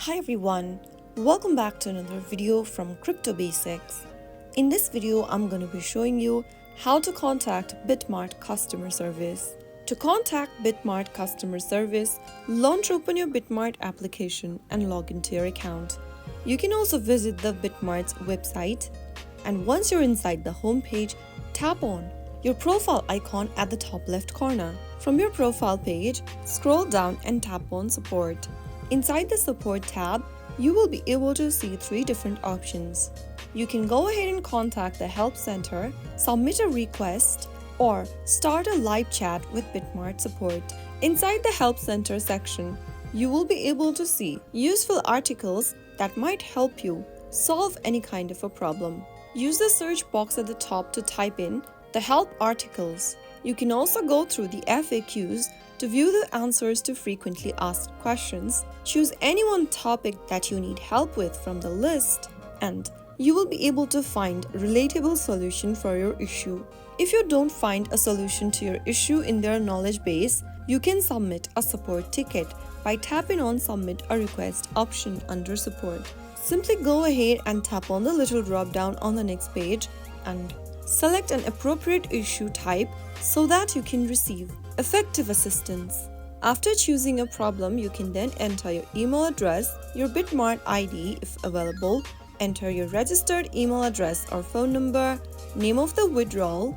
Hi everyone, welcome back to another video from Crypto Basics. In this video, I'm going to be showing you how to contact BitMart customer service. To contact BitMart customer service, open your BitMart application and log into your account. You can also visit the BitMart's website, and once you're inside the home page, tap on your profile icon at the top left corner. From your profile page, scroll down and tap on Support. Inside the Support tab, you will be able to see three different options. You can go ahead and contact the Help Center, submit a request, or start a live chat with BitMart support. Inside the Help Center section, you will be able to see useful articles that might help you solve any kind of a problem. Use the search box at the top to type in the help articles. You can also go through the FAQs to view the answers to frequently asked questions. Choose any one topic that you need help with from the list, and you will be able to find a relatable solution for your issue. If you don't find a solution to your issue in their knowledge base, you can submit a support ticket by tapping on Submit a Request option under Support. Simply go ahead and tap on the little drop down on the next page and select an appropriate issue type so that you can receive effective assistance. After choosing a problem, you can then enter your email address, your BitMart ID if available, enter your registered email address or phone number, name of the withdrawal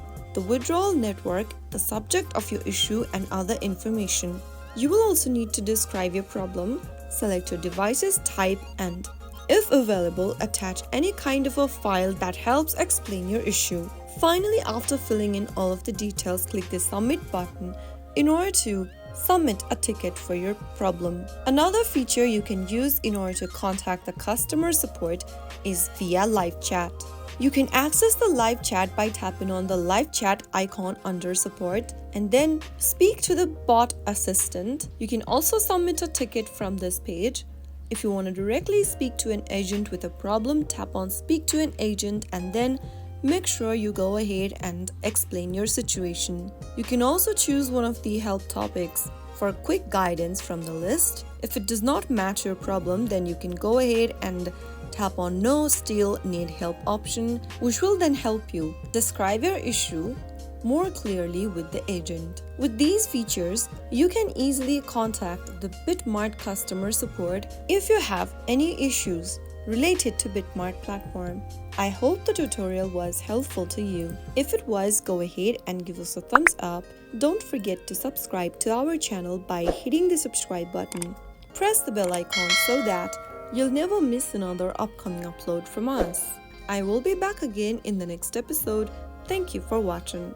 network, the subject of your issue, and other information. You will also need to describe your problem, select your device's type, and if available, attach any kind of a file that helps explain your issue. Finally, after filling in all of the details, click the Submit button in order to submit a ticket for your problem. Another feature you can use in order to contact the customer support is via live chat. You can access the live chat by tapping on the live chat icon under Support and then speak to the bot assistant. You can also submit a ticket from this page. If you want to directly speak to an agent with a problem, tap on Speak to an Agent and then make sure you go ahead and explain your situation. You can also choose one of the help topics for quick guidance from the list. If it does not match your problem, then you can go ahead and tap on No Still Need Help option, which will then help you describe your issue more clearly with the agent. With these features, you can easily contact the BitMart customer support if you have any issues related to BitMart platform. I hope the tutorial was helpful to you. If it was, go ahead and give us a thumbs up. Don't forget to subscribe to our channel by hitting the subscribe button. Press the bell icon so that you'll never miss another upcoming upload from us. I will be back again in the next episode. Thank you for watching.